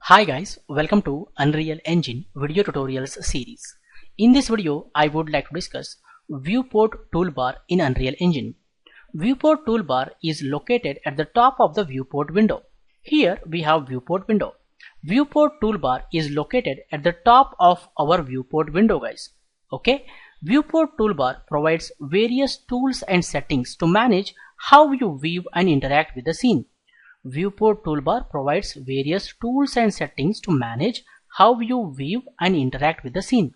Hi guys, welcome to Unreal Engine video tutorials series. In this video, I would like to discuss Viewport Toolbar in Unreal Engine. Viewport Toolbar is located at the top of the viewport window. Here we have viewport window. Viewport Toolbar is located at the top of our viewport window, guys. Okay, Viewport Toolbar provides various tools and settings to manage how you view and interact with the scene. Viewport Toolbar provides various tools and settings to manage how you view and interact with the scene.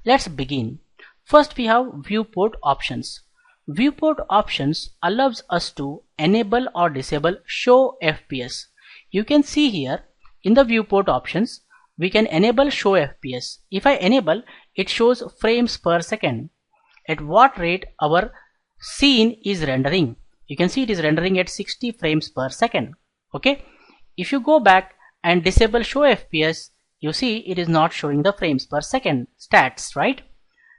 Let's begin. First we have Viewport Options. Viewport Options allows us to enable or disable Show FPS. You can see here in the Viewport Options we can enable Show FPS. If I enable, it shows frames per second, at what rate our scene is rendering. You can see it is rendering at 60 frames per second. Okay, if you go back and disable Show FPS, you see it is not showing the frames per second stats, right?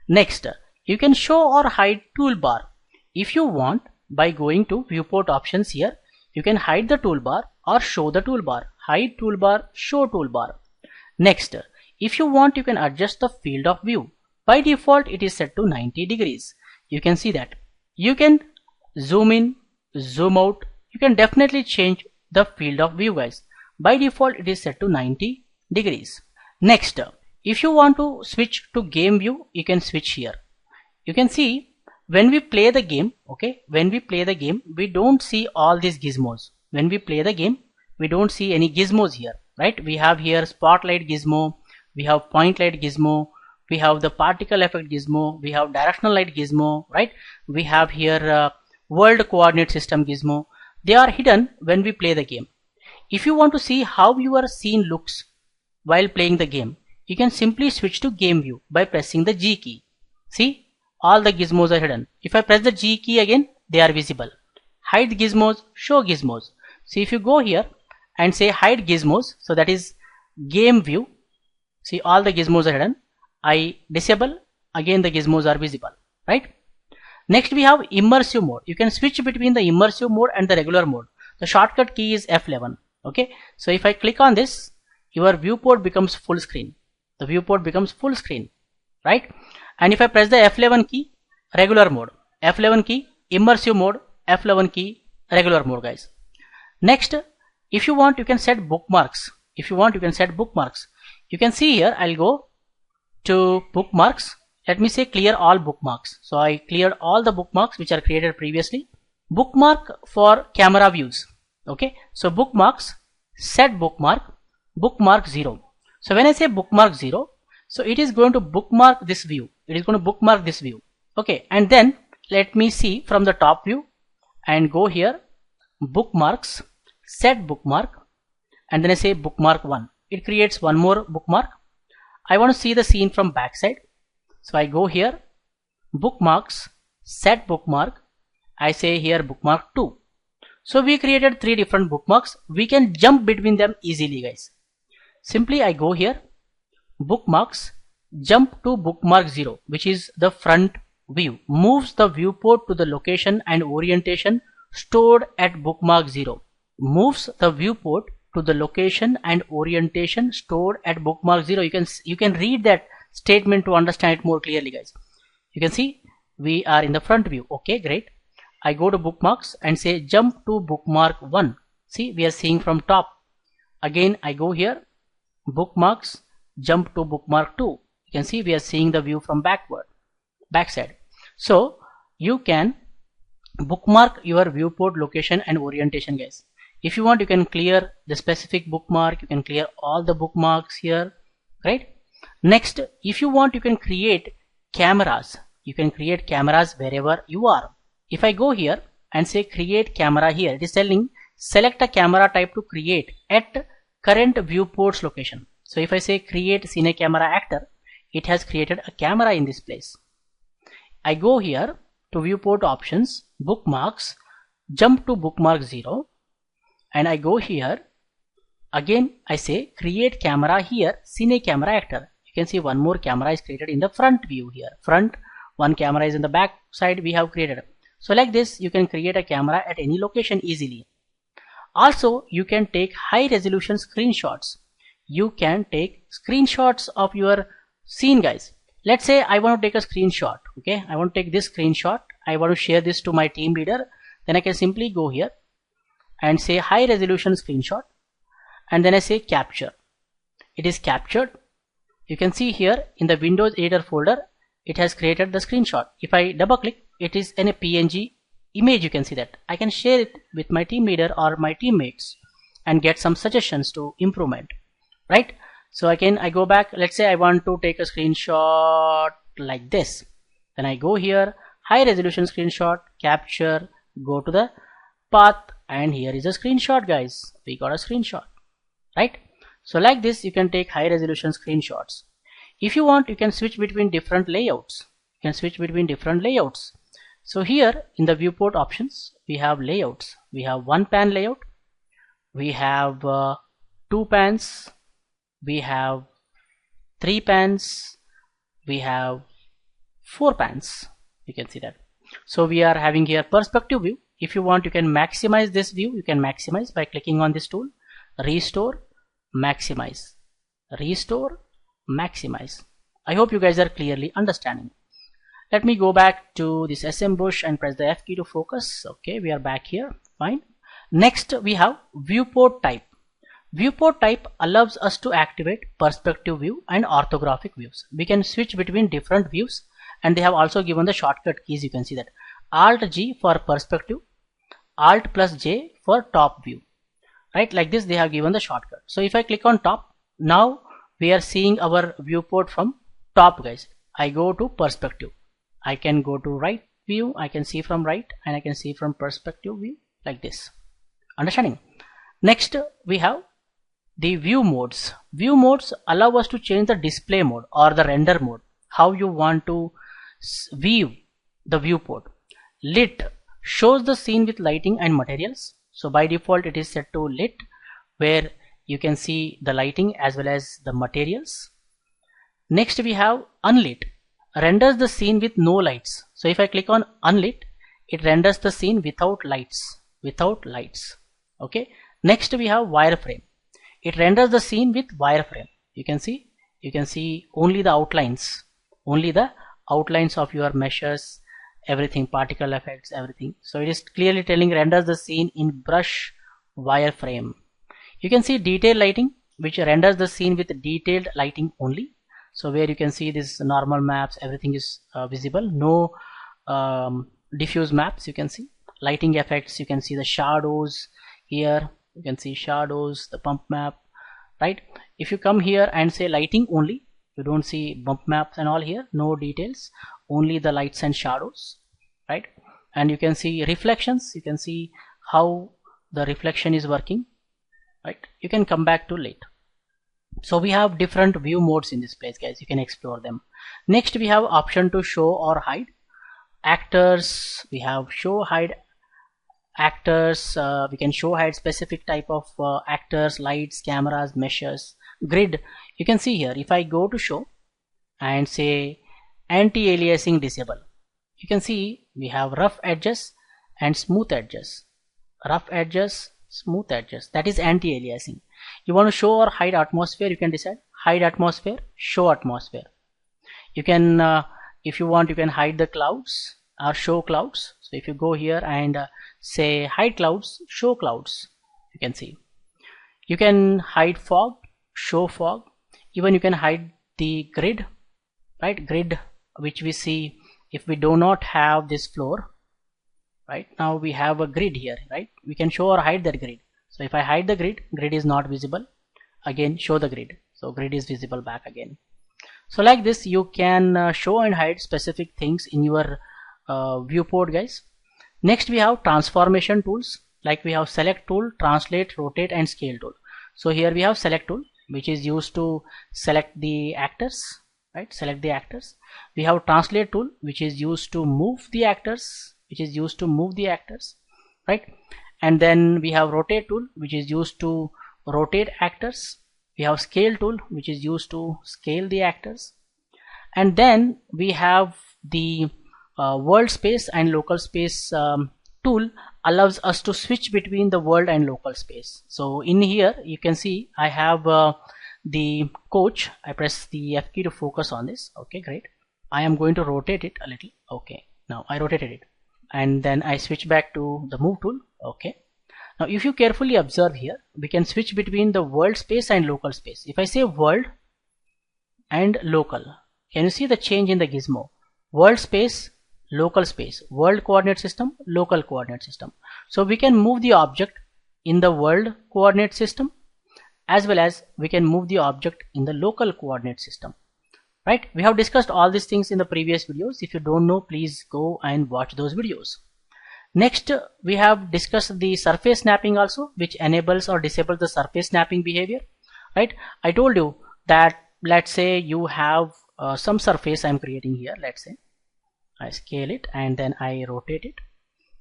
Next, you can show or hide toolbar. If you want, by going to Viewport Options here, you can hide the toolbar or show the toolbar. Hide toolbar, show toolbar. Next, if you want, you can adjust the field of view. By default, it is set to 90 degrees. You can see that. You can zoom in, zoom out. You can definitely change the field of view, guys. By default it is set to 90 degrees. Next, if you want to switch to game view, you can switch here. You can see when we play the game, okay, when we play the game, we don't see all these gizmos. When we play the game, we don't see any gizmos here, right? We have here spotlight gizmo, we have point light gizmo, we have the particle effect gizmo, we have directional light gizmo, right? We have here world coordinate system gizmo. They are hidden when we play the game. If you want to see how your scene looks while playing the game, you can simply switch to game view by pressing the G key. See, all the gizmos are hidden. If I press the G key again, they are visible. Hide gizmos, show gizmos. So if you go here and say hide gizmos, so that is game view. See, all the gizmos are hidden. I disable, again the gizmos are visible, right? Next we have immersive mode. You can switch between the immersive mode and the regular mode. The shortcut key is F11. Okay, so if I click on this, your viewport becomes full screen. The viewport becomes full screen, right? And if I press the F11 key, regular mode, F11 key, immersive mode, F11 key, regular mode, guys. Next, if you want, you can set bookmarks. If you want, you can set bookmarks. You can see here, I'll go to bookmarks. Let me say clear all bookmarks. So I cleared all the bookmarks which are created previously. Bookmark for camera views. Okay, so bookmarks, set bookmark, bookmark 0. So when I say bookmark 0, so it is going to bookmark this view. It is going to bookmark this view. Okay, and then let me see from the top view and go here, bookmarks, set bookmark, and then I say bookmark 1. It creates one more bookmark. I want to see the scene from backside. So I go here, bookmarks, set bookmark, I say here bookmark 2. So we created 3 different bookmarks. We can jump between them easily, guys. Simply I go here, bookmarks, jump to bookmark 0, which is the front view. Moves the viewport to the location and orientation stored at bookmark 0. Moves the viewport to the location and orientation stored at bookmark 0. You can read that statement to understand it more clearly, guys. You can see we are in the front view. Okay, great. I go to bookmarks and say jump to bookmark 1. See, we are seeing from top. Again I go here, bookmarks, jump to bookmark 2. You can see we are seeing the view from backside. So you can bookmark your viewport location and orientation, guys. If you want, you can clear the specific bookmark. You can clear all the bookmarks here, right? Next, if you want, you can create cameras. You can create cameras wherever you are. If I go here and say create camera here, it is telling select a camera type to create at current viewport's location. So if I say create scene camera actor, it has created a camera in this place. I go here to viewport options, bookmarks, jump to bookmark 0, and I go here. Again I say create camera here, scene camera actor. You can see one more camera is created in the front view here. Front, one camera is in the back side we have created. So like this, you can create a camera at any location easily. Also, you can take high resolution screenshots. you can take screenshots of your scene, guys. Let's say I want to take a screenshot. Okay, I want to take this screenshot. I want to share this to my team leader. Then I can simply go here and say high resolution screenshot, and then I say capture. It is captured. You can see here in the Windows Editor folder, it has created the screenshot. If I double click, it is in a PNG image. You can see that I can share it with my team leader or my teammates and get some suggestions to improvement, right? So again, I go back. Let's say I want to take a screenshot like this. Then I go here, high resolution screenshot, capture, go to the path, and here is a screenshot, guys. We got a screenshot, right? So like this, you can take high resolution screenshots. If you want, you can switch between different layouts. You can switch between different layouts. So here in the viewport options, we have layouts. We have one pan layout. We have two pans. We have three pans. We have four pans. You can see that. So we are having here perspective view. If you want, you can maximize this view. You can maximize by clicking on this tool. Restore, maximize, restore, maximize. I hope you guys are clearly understanding. Let me go back to this SMBush and press the F key to focus. Okay, we are back here. Fine. Next, we have viewport type. Viewport type allows us to activate perspective view and orthographic views. We can switch between different views, and they have also given the shortcut keys. You can see that Alt G for perspective, Alt plus J for top view, right? Like this, they have given the shortcut. So if I click on top, now we are seeing our viewport from top, guys. I go to perspective. I can go to right view. I can see from right, and I can see from perspective view like this. Understanding? Next, we have the view modes. View modes allow us to change the display mode or the render mode, how you want to view the viewport. Lit shows the scene with lighting and materials. So by default, it is set to lit, where you can see the lighting as well as the materials. Next, we have unlit. Renders the scene with no lights. So if I click on unlit, it renders the scene without lights. Okay. Next, we have wireframe. It renders the scene with wireframe. You can see only the outlines of your meshes, everything, particle effects, everything. So it is clearly telling renders the scene in brush wireframe. You can see detail lighting, which renders the scene with detailed lighting only. So where you can see this normal maps, everything is visible. No diffuse maps. You can see lighting effects. You can see the shadows here. You can see shadows, the bump map, right? If you come here and say lighting only, you don't see bump maps and all here. No details, only the lights and shadows, right? And you can see reflections. You can see how the reflection is working, right? You can come back to later. So we have different view modes in this place, guys. You can explore them. Next, we have option to show or hide actors. We have show hide actors. We can show hide specific type of actors, lights, cameras, meshes, grid. You can see here, if I go to show and say anti-aliasing disable, you can see we have rough edges and smooth edges. Rough edges, smooth edges, that is anti-aliasing. You want to show or hide atmosphere, you can decide hide atmosphere, show atmosphere. You can if you want, you can hide the clouds or show clouds. So if you go here and say hide clouds, show clouds, you can see. You can hide fog, show fog. Even you can hide the grid, right? Grid, which we see if we do not have this floor. Right now we have a grid here, right? We can show or hide that grid. So if I hide the grid, grid is not visible. Again, show the grid, so grid is visible back again. So like this, you can show and hide specific things in your viewport, guys. Next, we have transformation tools. Like we have select tool, translate, rotate, and scale tool. So here we have select tool, which is used to select the actors, right? Select the actors. We have translate tool, which is used to move the actors, right? And then we have rotate tool, which is used to rotate actors. We have scale tool, which is used to scale the actors. And then we have the world space and local space tool, allows us to switch between the world and local space. So in here you can see I have the coach, I press the F key to focus on this. Okay, great. I am going to rotate it a little. Okay, now I rotated it, and then I switch back to the move tool. Okay, now if you carefully observe here, we can switch between the world space and local space. If I say world and local, can you see the change in the gizmo? World space, local space, world coordinate system, local coordinate system. So we can move the object in the world coordinate system, as well as we can move the object in the local coordinate system. Right? We have discussed all these things in the previous videos. If you don't know, please go and watch those videos. Next, we have discussed the surface snapping also, which enables or disables the surface snapping behavior. Right? I told you that, let's say you have some surface I'm creating here. Let's say I scale it and then I rotate it.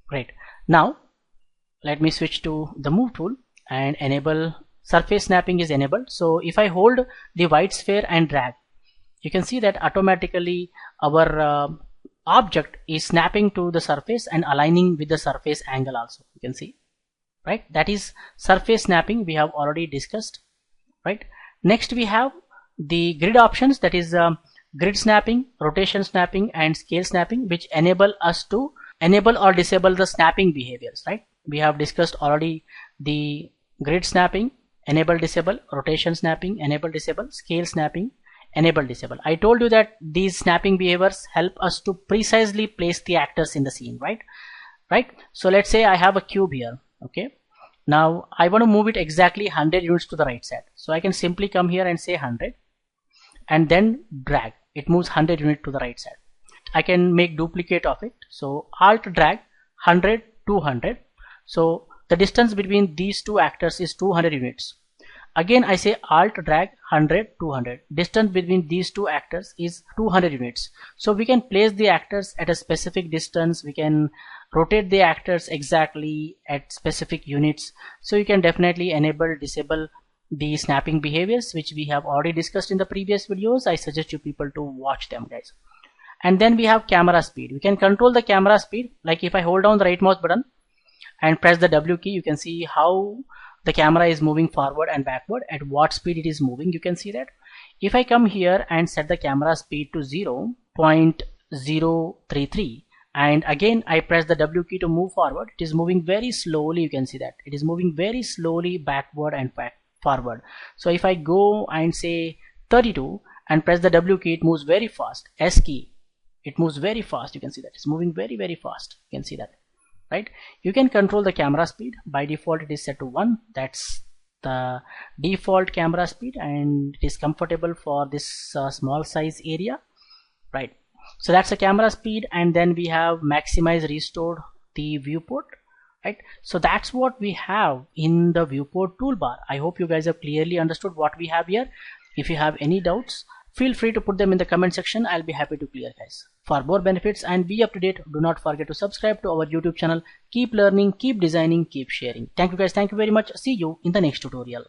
Great. Now let me switch to the move tool and enable surface snapping is enabled. So if I hold the white sphere and drag, you can see that automatically our object is snapping to the surface and aligning with the surface angle also. You can see, right? That is surface snapping, we have already discussed, right? Next we have the grid options, that is grid snapping, rotation snapping and scale snapping, which enable us to enable or disable the snapping behaviors, right? We have discussed already the grid snapping, enable, disable, rotation snapping, enable, disable, scale snapping, enable, disable. I told you that these snapping behaviors help us to precisely place the actors in the scene, right? So let's say I have a cube here. Okay, now I want to move it exactly 100 units to the right side. So I can simply come here and say 100 and then drag. It moves 100 units to the right side. I can make duplicate of it. So Alt drag 100, 200. So the distance between these two actors is 200 units. Again I say Alt drag 100, 200. Distance between these two actors is 200 units. So we can place the actors at a specific distance. We can rotate the actors exactly at specific units. So you can definitely enable, disable the snapping behaviors, which we have already discussed in the previous videos. I suggest you people to watch them, guys. And then we have camera speed. We can control the camera speed. Like if I hold down the right mouse button and press the W key, you can see how the camera is moving forward and backward, at what speed it is moving. You can see that. If I come here and set the camera speed to 0.033 and again I press the W key to move forward, it is moving very slowly. You can see that it is moving very slowly backward and forward. So if I go and say 32 and press the W key, it moves very fast. S key, it moves very fast. You can see that it's moving very, very fast. You can see that. Right? You can control the camera speed. By default it is set to 1. That's the default camera speed and it is comfortable for this small size area, right? So that's the camera speed. And then we have maximize, restored the viewport, right? So that's what we have in the viewport toolbar. I hope you guys have clearly understood what we have here. If you have any doubts, feel free to put them in the comment section. I'll be happy to clear, guys. For more benefits and be up to date, do not forget to subscribe to our YouTube channel. Keep learning, keep designing, keep sharing. Thank you guys. Thank you very much. See you in the next tutorial.